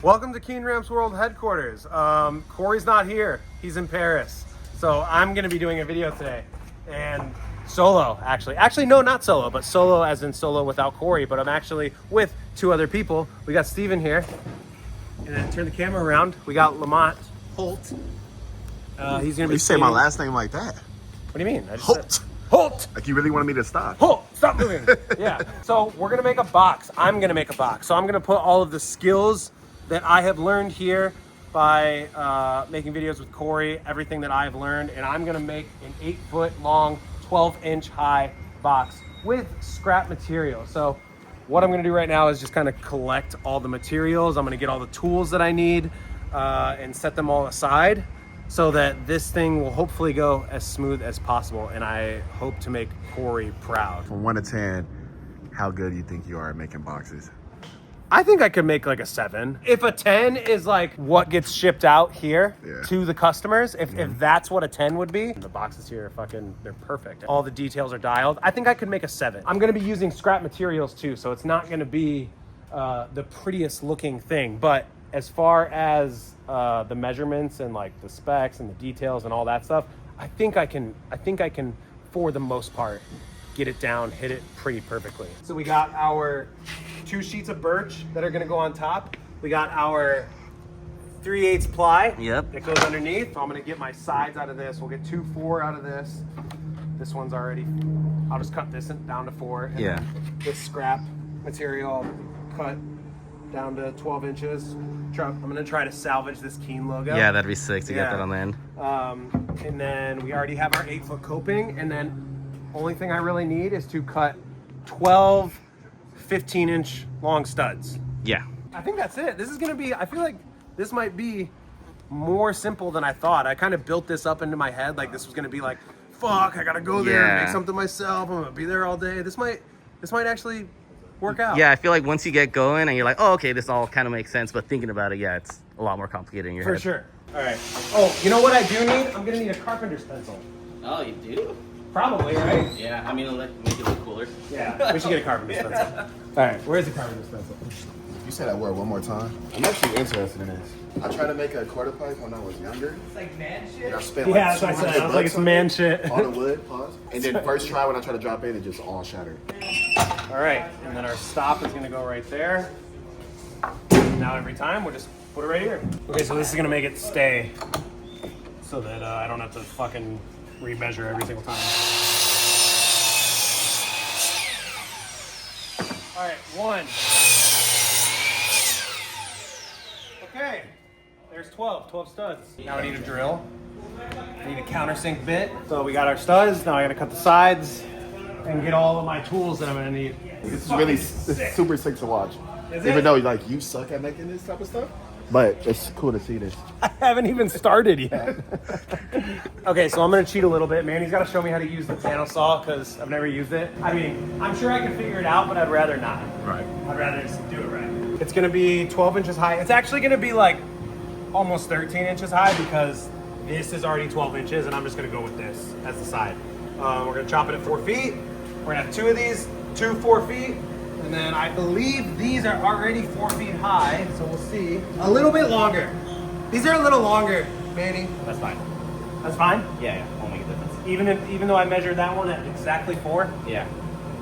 Welcome to Keen Ramps World headquarters. Corey's not here. He's in Paris. So I'm going to be doing a video today. And solo, actually. Actually, no, not solo, but solo as in solo without Corey. But I'm actually with two other people. We got Steven here. And then turn the camera around. We got Lamont Holt. He's going to be... You say my last name like that? What do you mean? I just Holt. said... Holt! Like you really wanted me to stop? Holt! Stop moving! Yeah. So we're going to make a box. I'm going to make a box. So I'm going to put all of the skills that I have learned here by making videos with Corey, everything that I've learned, and I'm gonna make an 8-foot long, 12-inch high box with scrap material. So what I'm gonna do right now is just kind of collect all the materials. I'm gonna get all the tools that I need and set them all aside so that this thing will hopefully go as smooth as possible, and I hope to make Corey proud. From 1 to 10, how good do you think you are at making boxes? I think I could make like a 7. If a 10 is like what gets shipped out here to the customers, if that's what a 10 would be, the boxes here are fucking, they're perfect. All the details are dialed. I think I could make a 7. I'm gonna be using scrap materials too, so it's not gonna be the prettiest looking thing. But as far as the measurements and like the specs and the details and all that stuff, I think I can, for the most part, get it down, hit it pretty perfectly. So we got our 2 sheets of birch that are gonna go on top. We got our 3/8 ply that goes underneath. So I'm gonna get my sides out of this. We'll get 2 4 out of this. This one's already, I'll just cut this down to 4. And then this scrap material cut down to 12 inches. I'm gonna try to salvage this Keen logo. Yeah, that'd be sick to get that on the end. And then we already have our 8-foot coping, and then only thing I really need is to cut 12 15-inch long studs. Yeah. I think that's it. This is gonna be, I feel like this might be more simple than I thought. I kind of built this up into my head like this was gonna be like, fuck, I gotta go there and make something myself. I'm gonna be there all day. This might actually work out. Yeah, I feel like once you get going and you're like, oh, okay, this all kind of makes sense, but thinking about it, yeah, it's a lot more complicated in your head. For sure. All right. Oh, you know what I do need? I'm gonna need a carpenter's pencil. Oh, you do? Probably, right? Yeah, I mean, it'll make it look cooler. Yeah, we should get a carpenter's pencil. All right, where's the carpenter's pencil? You say that word one more time. I'm actually interested in this. I tried to make a quarter pipe when I was younger. It's like man shit. And I spent Yeah, like that's what I said. I was like, it's on man it, shit. on the wood, pause. And then first try when I tried to drop in, it just all shattered. All right, and then our stop is gonna go right there. Now every time, we'll just put it right here. Okay, so this is gonna make it stay so that I don't have to fucking remeasure every single time. All right, 1. Okay, there's 12 studs. Now I need a drill. I need a countersink bit. So we got our studs, now I gotta cut the sides and get all of my tools that I'm gonna need. This is really super sick to watch. Is Even it? though like you suck at making this type of stuff, but it's cool to see this. I haven't even started yet. Okay, so I'm gonna cheat a little bit. Manny's gotta show me how to use the channel saw because I've never used it. I mean, I'm sure I can figure it out, but I'd rather not. Right. I'd rather just do it right. It's gonna be 12 inches high. It's actually gonna be like almost 13 inches high because this is already 12 inches and I'm just gonna go with this as the side. We're gonna chop it at 4 feet. We're gonna have 2 of these, 2 4 feet. And then I believe these are already 4 feet high, so we'll see. A little bit longer. These are a little longer, Manny. That's fine. That's fine? Yeah, won't make a difference. Even though I measured that one at exactly 4? Yeah.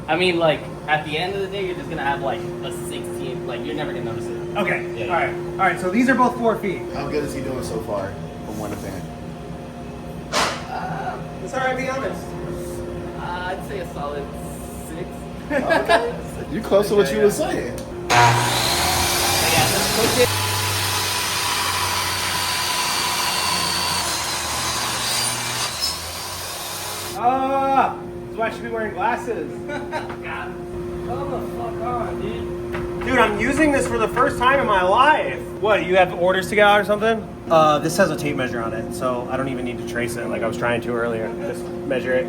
I mean, like, at the end of the day, you're just gonna have like a 16, like, you're never gonna notice it. Okay, Yeah. all right, so these are both 4 feet. How good is he doing so far from 1 to 10? It's all right, be honest. I'd say a solid 6. Okay. You close to what you were saying. Yeah, let's push it. Ah, that's why I should be wearing glasses. God. Come the fuck on, dude. Dude, I'm using this for the first time in my life. What, you have orders to get out or something? This has a tape measure on it, so I don't even need to trace it like I was trying to earlier. Just measure it,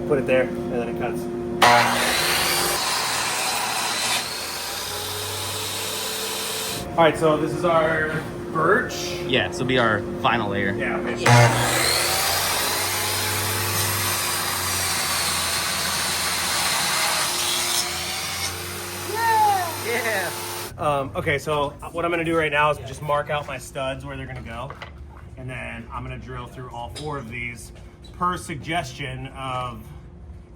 put it there, and then it cuts. All right, so this is our birch. Yeah, this will be our final layer. Yeah, okay. Yeah. Okay, so what I'm gonna do right now is just mark out my studs where they're gonna go. And then I'm gonna drill through all 4 of these per suggestion of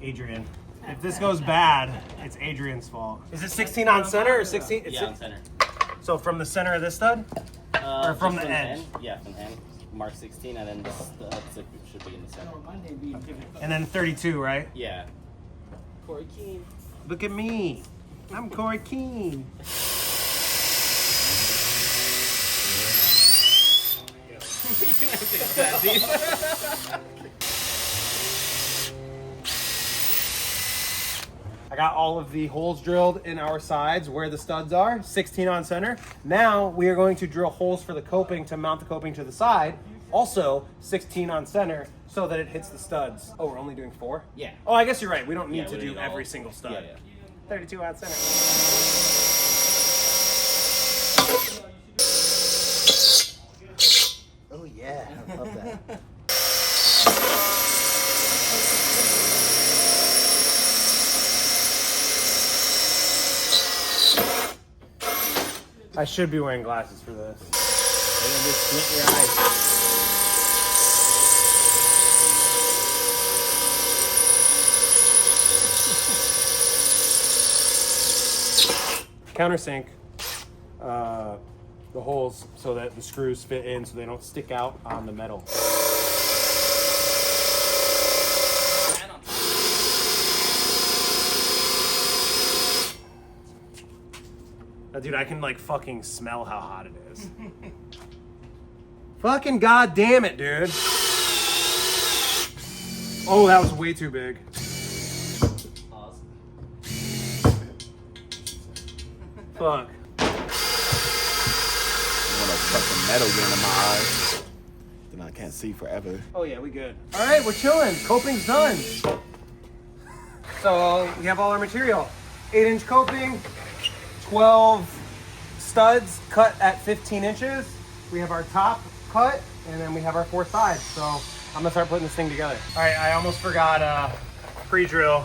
Adrian. If this goes bad, it's Adrian's fault. Is it 16 on center or 16? Yeah, on center. So from the center of this stud? Or from Just the edge? Yeah, from the end. Mark 16, and then this should be in the center. And then 32, right? Yeah. Corey Keane. Look at me. I'm Corey Keane. I got all of the holes drilled in our sides where the studs are, 16 on center. Now we are going to drill holes for the coping to mount the coping to the side, also 16 on center so that it hits the studs. Oh, we're only doing 4? Yeah. Oh, I guess you're right. We don't need Yeah, to we do need all- every single stud. Yeah, yeah. 32 on center. Oh yeah, I love that. I should be wearing glasses for this. And then just squint your eyes. Countersink the holes so that the screws fit in so they don't stick out on the metal. Now, dude, I can like fucking smell how hot it is. Fucking goddamn it, dude. Oh, that was way too big. Pause. Fuck. I want to tuck the metal get in my eyes. Then I can't see forever. Oh yeah, we good. All right, we're chilling. Coping's done. So we have all our material. 8-inch coping, 12 studs cut at 15 inches. We have our top cut, and then we have our 4 sides. So I'm gonna start putting this thing together. All right, I almost forgot pre-drill.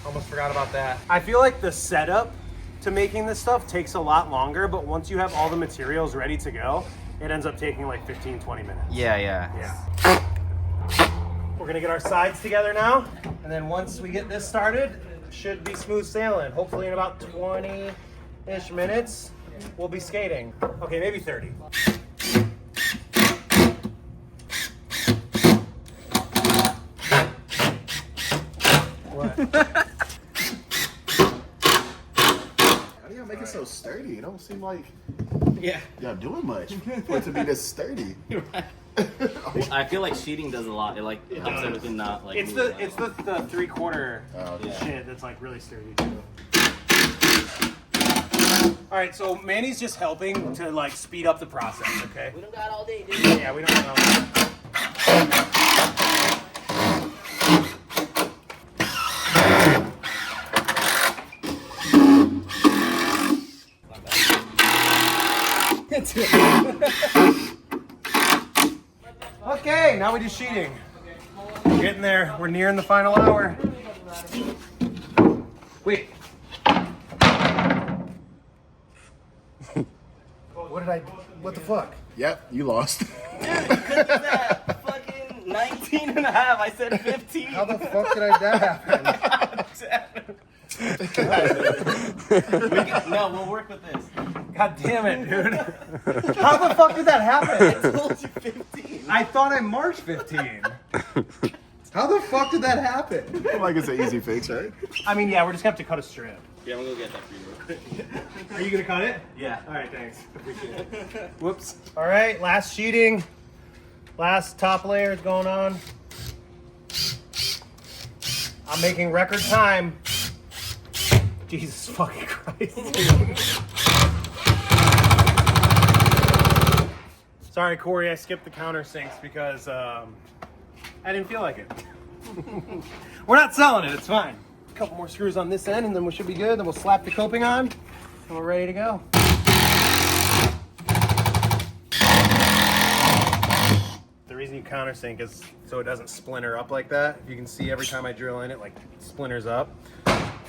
Almost forgot about that. I feel like the setup to making this stuff takes a lot longer, but once you have all the materials ready to go, it ends up taking like 15, 20 minutes. Yeah. Yeah. We're gonna get our sides together now, and then once we get this started, it should be smooth sailing. Hopefully in about 20-ish minutes, we'll be skating. Okay, maybe 30. What? How do y'all make it so sturdy? It don't seem like Yeah. y'all doing much for it to be this sturdy. I feel like sheeting does a lot. It like helps everything not like. It's move the 3/4 Oh, yeah. shit that's like really sturdy too. All right, so Manny's just helping to like speed up the process. Okay. We don't got all day, dude. Yeah, we don't know. Okay, now we do sheeting. We're getting there. We're nearing the final hour. Wait. What the fuck? Yep, you lost. That fucking 19 and a half. I said 15. How the fuck did that happen? No, we'll work with this. God damn it, dude. How the fuck did that happen? I told you 15. I thought I marked 15. How the fuck did that happen? Like it's an easy fix, right? I mean, yeah, we're just gonna have to cut a strip. Yeah, I'm gonna go get that for you real quick. Are you gonna cut it? Yeah. All right, thanks. Appreciate it. Whoops. All right, last sheeting. Last top layer is going on. I'm making record time. Jesus fucking Christ. Sorry, Corey, I skipped the countersinks because I didn't feel like it. We're not selling it, it's fine. A couple more screws on this end and then we should be good. Then we'll slap the coping on and we're ready to go. The reason you countersink is so it doesn't splinter up like that. If you can see every time I drill in it, like splinters up.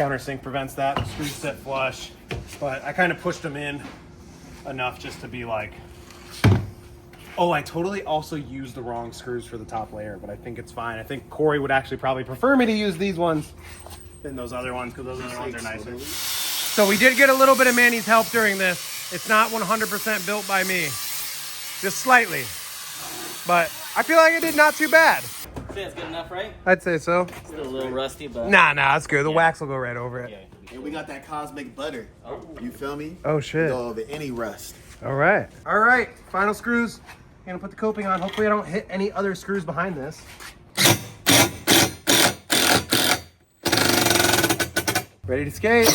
Countersink prevents that. The screws sit flush. But I kind of pushed them in enough just to be like, oh, I totally also used the wrong screws for the top layer, but I think it's fine. I think Corey would actually probably prefer me to use these ones than those other ones, because those other ones are nicer. So we did get a little bit of Manny's help during this. It's not 100% built by me, just slightly. But I feel like it did not too bad. Say it's good enough, right? I'd say so. Still a little rusty, but Nah, it's good. The wax will go right over it. And we got that cosmic butter. You feel me? Oh, shit. Go over any rust. All right, final screws. I'm gonna put the coping on. Hopefully I don't hit any other screws behind this. Ready to skate.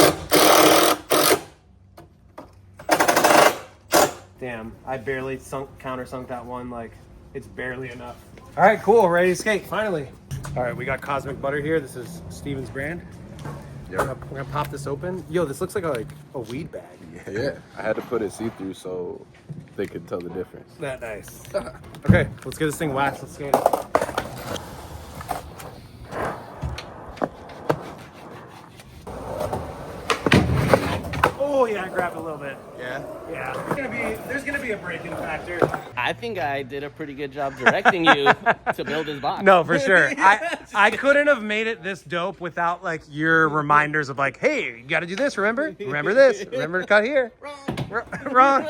Damn, I barely countersunk that one. Like, it's barely enough. All right, cool, ready to skate, finally. All right, we got Cosmic Butter here. This is Steven's brand. We're gonna pop this open. Yo, this looks like a weed bag. Yeah, I had to put it see-through so they could tell the difference. That nice. Okay, let's get this thing waxed. Let's skate it. Oh yeah, I grabbed a little bit. Yeah. There's gonna be a break-in factor. I think I did a pretty good job directing you to build this box. No, for sure. I couldn't have made it this dope without like your reminders of like, hey, you gotta do this, remember? Remember this. Remember to cut here. Wrong.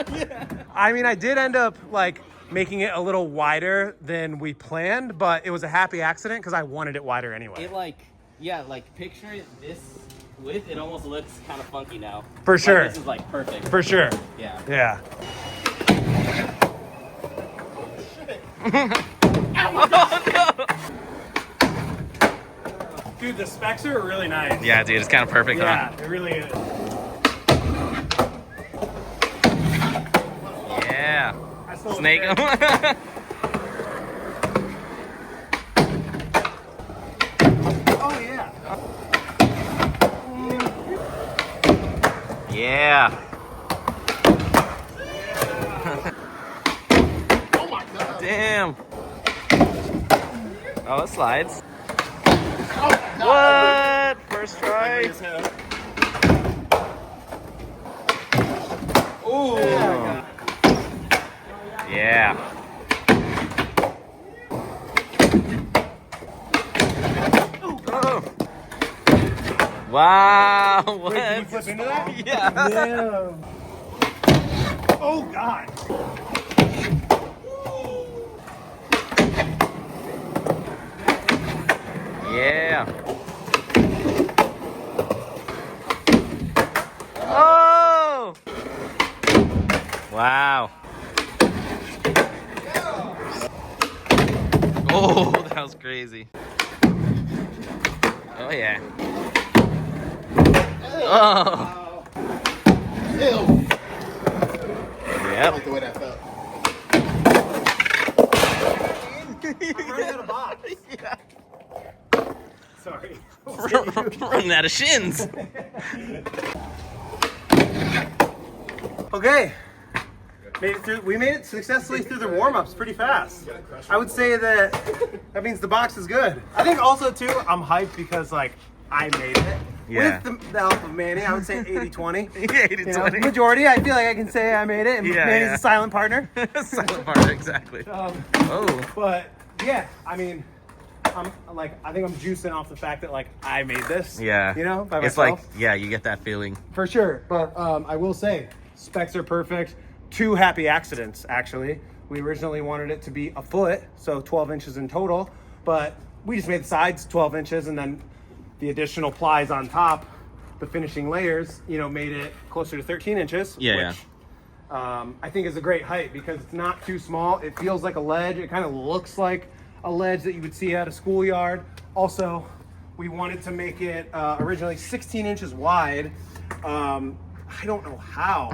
I mean, I did end up like making it a little wider than we planned, but it was a happy accident because I wanted it wider anyway. It like picture it this width. It almost looks kind of funky now. For sure. Like, this is like perfect. For sure. Yeah. Yeah. Dude, the specs are really nice. Yeah, dude, it's kind of perfect, Yeah, huh? it really is. Yeah. I stole Snake it. them. Oh, yeah. Yeah. Oh my god. Damn. Oh, it slides. Oh my god. What? First try? Ooh. Yeah. Oh. Wow. What? Wait, can you flip into that? Yeah. Damn. Oh, God. Yeah. Oh! Wow. Oh, that was crazy. Oh, yeah. Oh. Ew. I Yep. like the way that felt. I'm running out of box. Yeah. Sorry. Running out of shins. Okay. We made it successfully through the warm-ups pretty fast. I would say that means the box is good. I think also too, I'm hyped because like I made it. Yeah. With the help of Manny, I would say 80-20. Yeah, 80 You know, 20. majority, I feel like I can say I made it, and Yeah, Manny's yeah. a silent partner. Silent part, exactly. Oh. But yeah, I mean, I think I'm juicing off the fact that like I made this. Yeah. You know, by It's myself. like, yeah, you get that feeling. For sure, but I will say, specs are perfect. 2 happy accidents, actually. We originally wanted it to be a foot, so 12 inches in total, but we just made the sides 12 inches, and then the additional plies on top, the finishing layers, you know, made it closer to 13 inches, Yeah, which I think is a great height because it's not too small. It feels like a ledge. It kind of looks like a ledge that you would see at a schoolyard. Also, we wanted to make it originally 16 inches wide. I don't know how.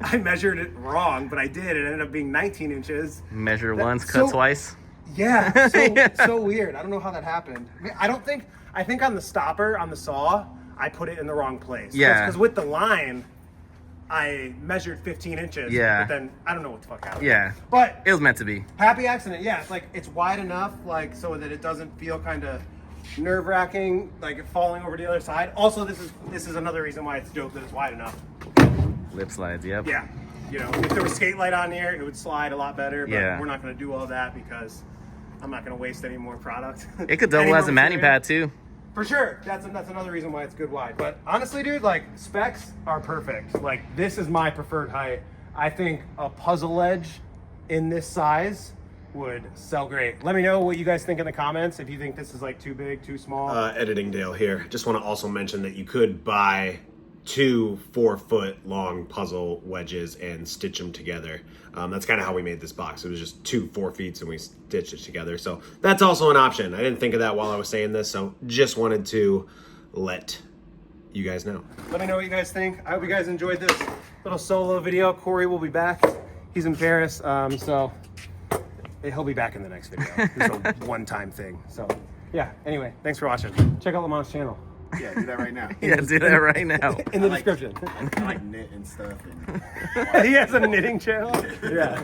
I measured it wrong, but I did. It ended up being 19 inches. Measure once, so- cut twice. Yeah, so weird. I don't know how that happened. I think on the stopper, on the saw, I put it in the wrong place. Yeah. Because with the line, I measured 15 inches. Yeah. But then I don't know what the fuck happened. Yeah. But It was meant to be. happy accident. Yeah, it's like it's wide enough, like so that it doesn't feel kind of nerve-wracking, like falling over to the other side. Also, this is another reason why it's dope that it's wide enough. Lip slides, yep. Yeah, you know, if there was skate light on here, it would slide a lot better. But Yeah. we're not going to do all that because I'm not going to waste any more product. It could double Any as more a mani material. pad too. For sure. That's another reason why it's good wide. But honestly, dude, like specs are perfect. Like this is my preferred height. I think a puzzle edge in this size would sell great. Let me know what you guys think in the comments. If you think this is like too big, too small. Editing Dale here. Just want to also mention that you could buy 2 4-foot long puzzle wedges and stitch them together. That's kind of how we made this box. It was just 2 4 feet and we stitched it together. So that's also an option. I didn't think of that while I was saying this, so just wanted to let you guys know. Let me know what you guys think. I hope you guys enjoyed this little solo video. Corey will be back. He's in Paris, so he'll be back in the next video. It's a one-time thing. So yeah, anyway, thanks for watching. Check out Lamont's channel Yeah, do that right now. Yeah, do that right now. in the description. I like knit and stuff. And He has a knitting channel. Yeah.